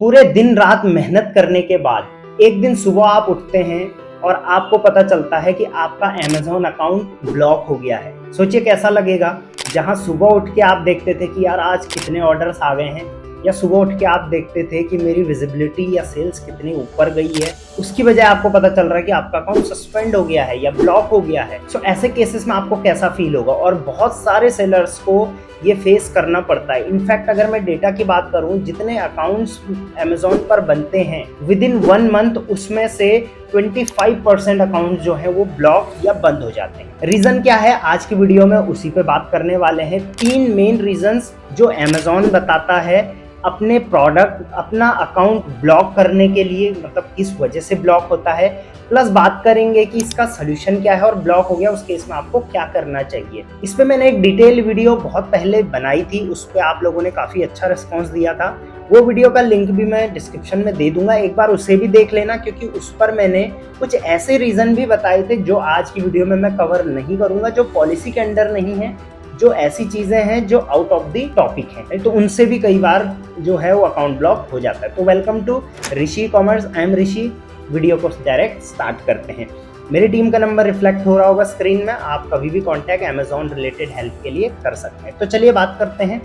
पूरे दिन रात मेहनत करने के बाद एक दिन सुबह आप उठते हैं और आपको पता चलता है कि आपका Amazon अकाउंट ब्लॉक हो गया है। सोचिए कैसा लगेगा। जहां सुबह उठ के आप देखते थे कि यार आज कितने ऑर्डर्स आ गए हैं, या सुबह उठ के आप देखते थे कि मेरी विजिबिलिटी या सेल्स कितनी ऊपर गई है, उसकी बजाय आपको पता चल रहा है कि आपका अकाउंट सस्पेंड हो गया है या ब्लॉक हो गया है। सो ऐसे केसेस में आपको कैसा फील होगा। और बहुत सारे सेलर्स को ये फेस करना पड़ता है। इनफैक्ट अगर मैं डेटा की बात करूं, जितने अकाउंट्स Amazon पर बनते हैं विद इन 1 मंथ, उसमें से 25% अकाउंट जो है वो ब्लॉक या बंद हो जाते हैं। रीजन क्या है, आज की वीडियो में उसी पे बात करने वाले हैं। 3 मेन रीजंस जो Amazon बताता है अपने प्रोडक्ट, अपना अकाउंट ब्लॉक करने के लिए, मतलब किस वजह से ब्लॉक होता है, प्लस बात करेंगे कि इसका सोल्यूशन क्या है और ब्लॉक हो गया उस केस में आपको क्या करना चाहिए। इस पे मैंने एक डिटेल वीडियो बहुत पहले बनाई थी, उस पर आप लोगों ने काफ़ी अच्छा रिस्पॉन्स दिया था। वो वीडियो का लिंक भी मैं डिस्क्रिप्शन में दे दूंगा, एक बार उसे भी देख लेना, क्योंकि उस पर मैंने कुछ ऐसे रीज़न भी बताए थे जो आज की वीडियो में मैं कवर नहीं करूँगा, जो पॉलिसी के अंडर नहीं है, जो ऐसी चीजें हैं जो आउट ऑफ द टॉपिक हैं, तो उनसे भी कई बार जो है वो अकाउंट ब्लॉक हो जाता है। तो welcome to Rishi commerce, I am Rishi. Video को डायरेक्ट स्टार्ट करते हैं। मेरी टीम का नंबर रिफ्लेक्ट हो रहा होगा स्क्रीन में, आप कभी भी कॉन्टैक्ट Amazon रिलेटेड हेल्प के लिए कर सकते हैं। तो चलिए बात करते हैं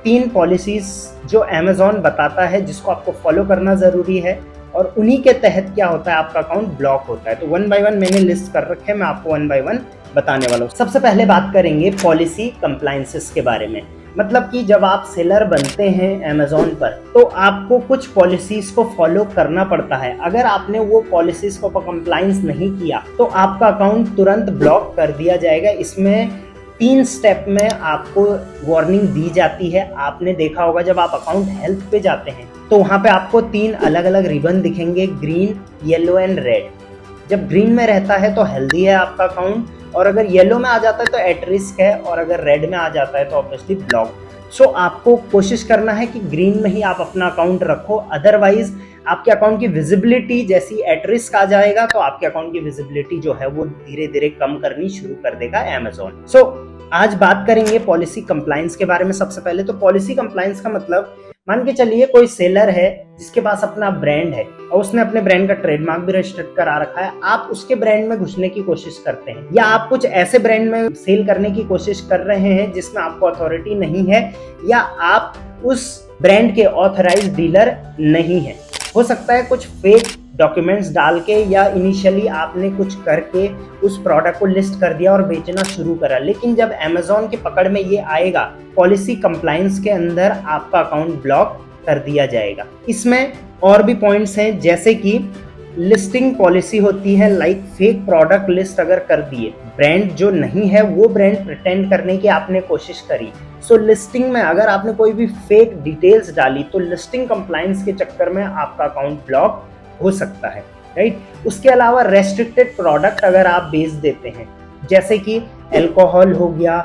3 पॉलिसीज जो Amazon बताता है जिसको आपको फॉलो करना जरूरी है, और उन्हीं के तहत क्या होता है, आपका अकाउंट ब्लॉक होता है। तो 1 बाय 1 मैंने लिस्ट कर रखे हैं, मैं आपको 1 बाय 1 बताने वाला हूँ। सबसे पहले बात करेंगे पॉलिसी कंप्लायंसेस के बारे में। मतलब कि जब आप सेलर बनते हैं Amazon पर, तो आपको कुछ पॉलिसीज को फॉलो करना पड़ता है। अगर आपने वो पॉलिसीज को कंप्लायंस नहीं किया तो आपका अकाउंट तुरंत ब्लॉक कर दिया जाएगा। इसमें 3 स्टेप में आपको वार्निंग दी जाती है। आपने देखा होगा जब आप अकाउंट हेल्थ पे जाते हैं तो वहाँ पे आपको 3 अलग अलग रिबन दिखेंगे, ग्रीन, येलो एंड रेड। जब ग्रीन में रहता है तो हेल्दी है आपका अकाउंट, और अगर येलो में आ जाता है तो एट रिस्क है, और अगर रेड में आ जाता है तो ऑब्वियसली ब्लॉक। सो आपको कोशिश करना है कि ग्रीन में ही आप अपना अकाउंट रखो, अदरवाइज आपके अकाउंट की विजिबिलिटी जैसी एट रिस्क आ जाएगा तो आपके अकाउंट की विजिबिलिटी जो है वो धीरे धीरे कम करनी शुरू कर देगा Amazon। सो आज बात करेंगे पॉलिसी कंप्लायंस के बारे में। सबसे पहले तो पॉलिसी कंप्लायंस का मतलब, मान के चलिए कोई सेलर है जिसके पास अपना ब्रांड है और उसने अपने ब्रांड का ट्रेडमार्क भी रजिस्टर्ड करा रखा है। आप उसके ब्रांड में घुसने की कोशिश करते हैं, या आप कुछ ऐसे ब्रांड में सेल करने की कोशिश कर रहे हैं जिसमें आपको अथॉरिटी नहीं है, या आप उस ब्रांड के ऑथराइज्ड डीलर नहीं है। हो सकता है कुछ फेक डॉक्यूमेंट्स डाल के या इनिशियली आपने कुछ करके उस प्रोडक्ट को लिस्ट कर दिया और बेचना शुरू करा, लेकिन जब Amazon की पकड़ में ये आएगा, पॉलिसी कंप्लायंस के अंदर आपका अकाउंट ब्लॉक कर दिया जाएगा। इसमें और भी पॉइंट्स हैं, जैसे कि लिस्टिंग पॉलिसी होती है, लाइक फेक प्रोडक्ट लिस्ट अगर कर दिए, ब्रांड जो नहीं है वो ब्रांड प्रिटेंड करने की आपने कोशिश करी, सो लिस्टिंग में अगर आपने कोई भी फेक डिटेल्स डाली तो लिस्टिंग कंप्लायंस के चक्कर में आपका अकाउंट ब्लॉक हो सकता है, राइट। उसके अलावा रेस्ट्रिक्टेड प्रोडक्ट अगर आप बेच देते हैं, जैसे कि अल्कोहल हो गया,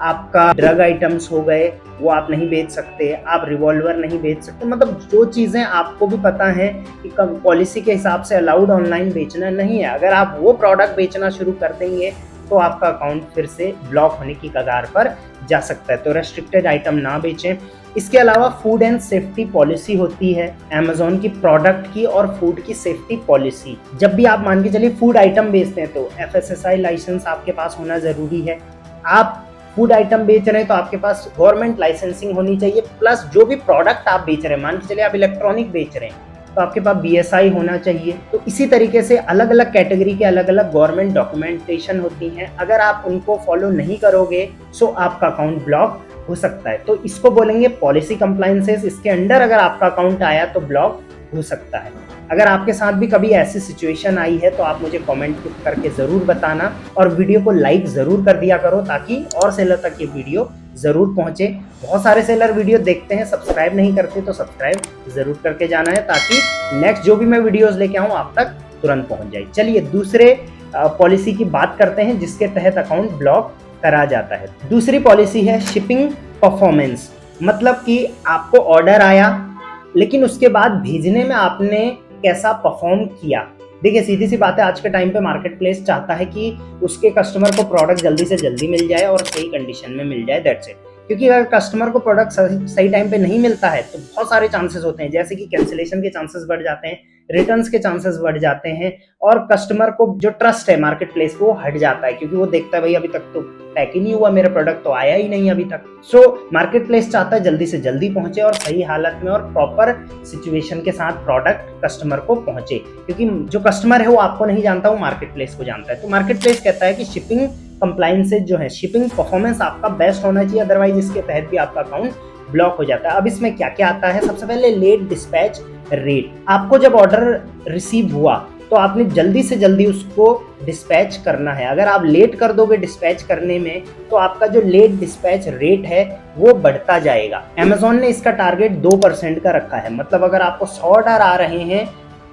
आपका ड्रग आइटम्स हो गए, वो आप नहीं बेच सकते, आप रिवॉल्वर नहीं बेच सकते, मतलब जो चीज़ें आपको भी पता है कि पॉलिसी के हिसाब से अलाउड ऑनलाइन बेचना नहीं है, अगर आप वो प्रोडक्ट बेचना शुरू कर देंगे तो आपका अकाउंट फिर से ब्लॉक होने की कगार पर जा सकता है। तो रेस्ट्रिक्टेड आइटम ना बेचें। इसके अलावा फूड एंड सेफ्टी पॉलिसी होती है Amazon की, प्रोडक्ट की और फूड की सेफ्टी पॉलिसी। जब भी आप मान के चलिए फूड आइटम बेचते हैं तो FSSAI लाइसेंस आपके पास होना जरूरी है। आप फूड आइटम बेच रहे हैं तो आपके पास गवर्नमेंट लाइसेंसिंग होनी चाहिए, प्लस जो भी प्रोडक्ट आप बेच रहे हैं, मान के चलिए आप इलेक्ट्रॉनिक बेच रहे हैं तो आपके पास BSI होना चाहिए। तो इसी तरीके से अलग अलग कैटेगरी के अलग अलग गवर्नमेंट डॉक्यूमेंटेशन होती हैं, अगर आप उनको फॉलो नहीं करोगे सो आपका अकाउंट ब्लॉक हो सकता है। तो इसको बोलेंगे पॉलिसी कंप्लायंसेस। इसके अंडर अगर आपका अकाउंट आया तो ब्लॉक हो सकता है। अगर आपके साथ भी कभी ऐसी सिचुएशन आई है तो आप मुझे कमेंट करके ज़रूर बताना, और वीडियो को लाइक ज़रूर कर दिया करो ताकि और सेलर तक ये वीडियो ज़रूर पहुंचे। बहुत सारे सेलर वीडियो देखते हैं, सब्सक्राइब नहीं करते, तो सब्सक्राइब ज़रूर करके जाना है ताकि नेक्स्ट जो भी मैं वीडियोज़ लेके आऊँ आप तक तुरंत पहुँच जाए। चलिए दूसरे पॉलिसी की बात करते हैं जिसके तहत अकाउंट ब्लॉक करा जाता है। दूसरी पॉलिसी है शिपिंग परफॉर्मेंस। मतलब कि आपको ऑर्डर आया लेकिन उसके बाद भेजने में आपने कैसा परफॉर्म किया। देखिए सीधी सी बात है, आज के टाइम पे मार्केट प्लेस चाहता है कि उसके कस्टमर को प्रोडक्ट जल्दी से जल्दी मिल जाए और सही कंडीशन में मिल जाए, दैट्स इट। क्योंकि अगर कस्टमर को प्रोडक्ट सही टाइम पे नहीं मिलता है तो बहुत सारे चांसेस होते हैं, जैसे कि कैंसिलेशन के चांसेस बढ़ जाते हैं, रिटर्न्स के चांसेस बढ़ जाते हैं, और कस्टमर को जो ट्रस्ट है मार्केट प्लेस पे वो हट जाता है, क्योंकि वो देखता है भाई अभी तक तो पैक ही नहीं हुआ, मेरा प्रोडक्ट तो आया ही नहीं अभी तक। सो मार्केट प्लेस चाहता है जल्दी से जल्दी पहुंचे और सही हालत में और प्रॉपर सिचुएशन के साथ प्रोडक्ट कस्टमर को पहुंचे, क्योंकि जो कस्टमर है वो आपको नहीं जानता, वो मार्केट प्लेस को जानता है। तो मार्केट प्लेस कहता है कि शिपिंग कंप्लायंसेस जो है, शिपिंग परफॉर्मेंस आपका बेस्ट होना चाहिए, अदरवाइज इसके तहत भी आपका अकाउंट ब्लॉक हो जाता है। अब इसमें क्या क्या आता है, सबसे पहले लेट डिस्पैच रेट। आपको जब ऑर्डर रिसीव हुआ तो आपने जल्दी से जल्दी उसको डिस्पैच करना है। अगर आप लेट कर दोगे डिस्पैच करने में तो आपका जो लेट डिस्पैच रेट है वो बढ़ता जाएगा। Amazon ने इसका टारगेट 2% का रखा है, मतलब अगर आपको 100 ऑर्डर आ रहे हैं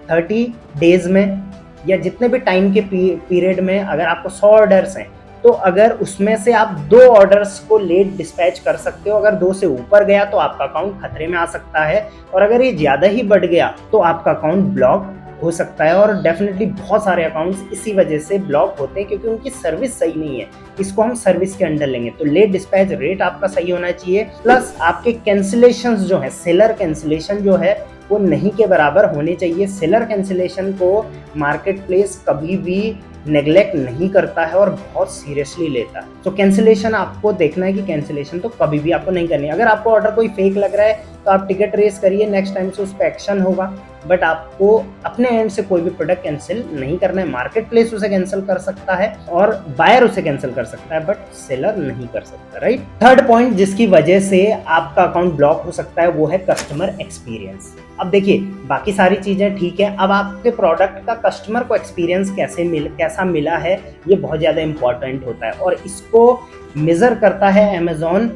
30 डेज में या जितने भी टाइम के पीरियड में, अगर आपको 100 ऑर्डर्स हैं तो अगर उसमें से आप 2 ऑर्डर्स को लेट डिस्पैच कर सकते हो, अगर 2 से ऊपर गया तो आपका अकाउंट खतरे में आ सकता है, और अगर ये ज़्यादा ही बढ़ गया तो आपका अकाउंट ब्लॉक हो सकता है। और डेफिनेटली बहुत सारे अकाउंट्स इसी वजह से ब्लॉक होते हैं क्योंकि उनकी सर्विस सही नहीं है। इसको हम सर्विस के अंडर लेंगे। तो लेट डिस्पैच रेट आपका सही होना चाहिए, प्लस आपके कैंसिलेशंस जो है, सेलर कैंसिलेशन जो है वो नहीं के बराबर होने चाहिए। सेलर कैंसिलेशन को मार्केट प्लेस कभी भी नेग्लेक्ट नहीं करता है और बहुत सीरियसली लेता है। तो कैंसिलेशन आपको देखना है कि कैंसिलेशन तो कभी भी आपको नहीं करनी है। अगर आपको ऑर्डर कोई फेक लग रहा है तो आप टिकट रेस करिए, नेक्स्ट टाइम से उस पर एक्शन होगा, बट आपको अपने एंड से कोई भी प्रोडक्ट कैंसिल नहीं करना है। मार्केट प्लेस उसे कैंसिल कर सकता है और बायर उसे कैंसिल कर सकता है, बट सेलर नहीं कर सकता, राइट। थर्ड पॉइंट जिसकी वजह से आपका अकाउंट ब्लॉक हो सकता है वो है कस्टमर एक्सपीरियंस। अब देखिए बाकी सारी चीजें ठीक है, अब आपके प्रोडक्ट का कस्टमर को एक्सपीरियंस कैसा मिला है ये बहुत ज्यादा इंपॉर्टेंट होता है, और इसको मेजर करता है Amazon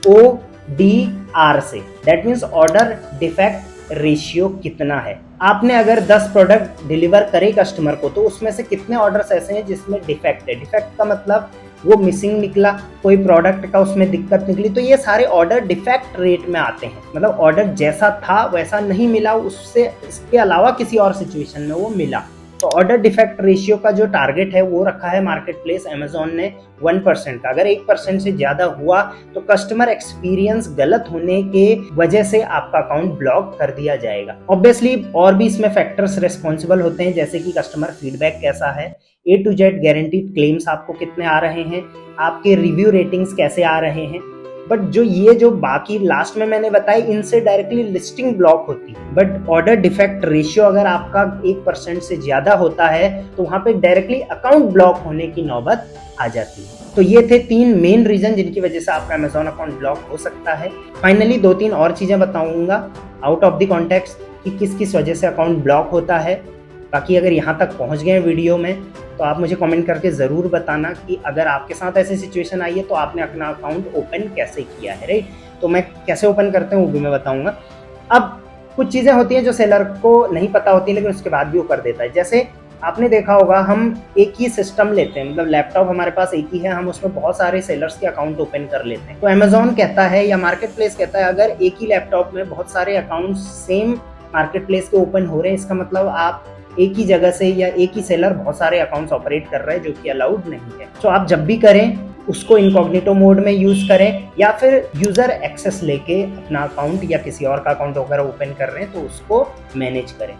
ODR से। That means order defect ratio कितना है। आपने अगर 10 प्रोडक्ट डिलीवर करे कस्टमर को तो उसमें से कितने ऑर्डर्स ऐसे हैं जिसमें डिफेक्ट है। डिफेक्ट का मतलब वो मिसिंग निकला, कोई प्रोडक्ट का उसमें दिक्कत निकली, तो ये सारे ऑर्डर डिफेक्ट रेट में आते हैं। मतलब ऑर्डर जैसा था वैसा नहीं मिला, उससे इसके अलावा किसी और सिचुएशन में वो मिला। तो ऑर्डर डिफेक्ट रेशियो का जो टारगेट है वो रखा है मार्केट प्लेस Amazon ने 1% का। अगर 1% से ज्यादा हुआ तो कस्टमर एक्सपीरियंस गलत होने के वजह से आपका अकाउंट ब्लॉक कर दिया जाएगा। ऑब्वियसली और भी इसमें फैक्टर्स रिस्पॉन्सिबल होते हैं, जैसे कि कस्टमर फीडबैक कैसा है, A to Z guaranteed claims आपको कितने आ रहे हैं, आपके रिव्यू रेटिंग्स कैसे आ रहे हैं। बट जो बाकी लास्ट में मैंने बताया इनसे डायरेक्टली लिस्टिंग ब्लॉक होती है, बट ऑर्डर डिफेक्ट रेशियो अगर आपका 1% से ज्यादा होता है तो वहां पे डायरेक्टली अकाउंट ब्लॉक होने की नौबत आ जाती है। तो ये थे 3 मेन रीजन जिनकी वजह से आपका Amazon अकाउंट ब्लॉक हो सकता है। फाइनली 2-3 और चीजें बताऊंगा आउट ऑफ द कॉन्टेक्स्ट कि किस किस वजह से अकाउंट ब्लॉक होता है। बाकी अगर यहाँ तक पहुँच गए वीडियो में तो आप मुझे कमेंट करके ज़रूर बताना कि अगर आपके साथ ऐसी सिचुएशन आई है तो आपने अपना अकाउंट ओपन कैसे किया है, राइट। तो मैं कैसे ओपन करते हैं वो भी मैं बताऊंगा। अब कुछ चीज़ें होती हैं जो सेलर को नहीं पता होती लेकिन उसके बाद भी वो कर देता है। जैसे आपने देखा होगा हम एक ही सिस्टम लेते हैं, मतलब लैपटॉप हमारे पास एक ही है, हम उसमें बहुत सारे सेलर्स के अकाउंट ओपन कर लेते हैं। तो Amazon कहता है या मार्केट प्लेस कहता है अगर एक ही लैपटॉप में बहुत सारे अकाउंट सेम मार्केट प्लेस के ओपन हो रहे हैं, इसका मतलब आप एक ही जगह से या एक ही सेलर बहुत सारे अकाउंट्स ऑपरेट कर रहे हैं, जो कि अलाउड नहीं है। तो आप जब भी करें उसको इनकॉग्निटो मोड में यूज करें या फिर यूजर एक्सेस लेके अपना अकाउंट या किसी और का अकाउंट वगैरह ओपन कर रहे हैं तो उसको मैनेज करें।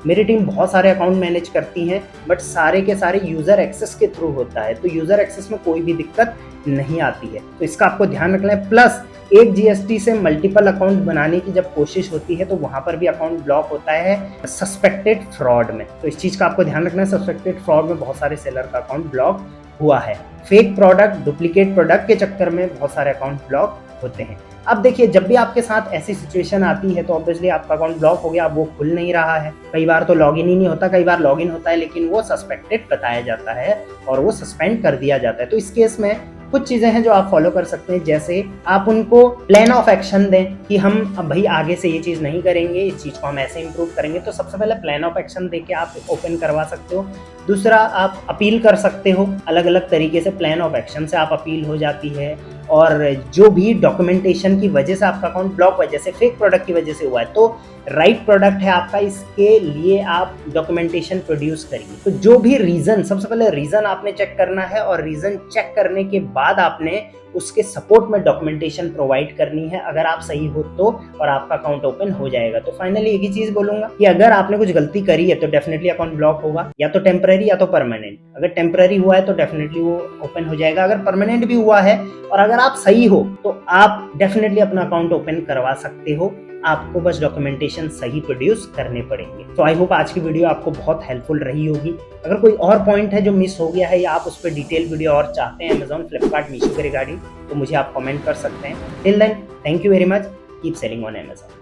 मेरी टीम बहुत सारे अकाउंट मैनेज करती हैं, बट सारे के सारे यूजर एक्सेस के थ्रू होता है, तो यूजर एक्सेस में कोई भी दिक्कत नहीं आती है। तो इसका आपको ध्यान रखना है। प्लस एक GST से मल्टीपल अकाउंट बनाने की जब कोशिश होती है तो वहां पर भी अकाउंट ब्लॉक होता है सस्पेक्टेड फ्रॉड में। तो इस चीज का आपको ध्यान रखना है। सस्पेक्टेड फ्रॉड में बहुत सारे सेलर का अकाउंट ब्लॉक हुआ है। फेक प्रोडक्ट, डुप्लीकेट प्रोडक्ट के चक्कर में बहुत सारे अकाउंट ब्लॉक होते हैं। अब देखिए जब भी आपके साथ ऐसी सिचुएशन आती है तो ऑब्वियसली आपका अकाउंट ब्लॉक हो गया, अब वो खुल नहीं रहा है। कई बार तो लॉगिन ही नहीं होता, कई बार लॉगिन होता है लेकिन वो सस्पेक्टेड बताया जाता है और वो सस्पेंड कर दिया जाता है। तो इस केस में कुछ चीजें हैं जो आप फॉलो कर सकते हैं, जैसे आप उनको प्लान ऑफ एक्शन दें कि हम अब भाई आगे से ये चीज नहीं करेंगे, इस चीज को हम ऐसे इंप्रूव करेंगे। तो सबसे पहले प्लान ऑफ एक्शन देके आप ओपन करवा सकते हो। दूसरा आप अपील कर सकते हो, अलग अलग तरीके से प्लान ऑफ एक्शन से आप अपील हो जाती है। और जो भी डॉक्यूमेंटेशन की वजह से आपका अकाउंट ब्लॉक हुआ है, जैसे फेक प्रोडक्ट की वजह से हुआ है, तो राइट प्रोडक्ट है आपका, इसके लिए आप डॉक्यूमेंटेशन प्रोड्यूस करिए। तो जो भी रीजन, सबसे पहले रीजन आपने चेक करना है और रीजन चेक करने के बाद आपने उसके सपोर्ट में डॉक्यूमेंटेशन प्रोवाइड करनी है। अगर आप सही हो तो और आपका अकाउंट ओपन हो जाएगा। तो फाइनली एक ही चीज बोलूंगा कि अगर आपने कुछ गलती करी है तो डेफिनेटली अकाउंट ब्लॉक होगा, या तो टेम्पररी या तो परमानेंट। अगर टेम्पररी हुआ है तो डेफिनेटली वो ओपन हो जाएगा। अगर परमानेंट भी हुआ है और अगर आप सही हो तो आप डेफिनेटली अपना अकाउंट ओपन करवा सकते हो। आपको बस डॉक्यूमेंटेशन सही प्रोड्यूस करने पड़ेंगे। तो आई होप आज की वीडियो आपको बहुत हेल्पफुल रही होगी। अगर कोई और पॉइंट है जो मिस हो गया है या आप उस पर डिटेल वीडियो और चाहते हैं अमेजॉन, फ्लिपकार्ट, मीशो के रिगार्डिंग, तो मुझे आप कमेंट कर सकते हैं। Till then, thank you very much. Keep selling on Amazon.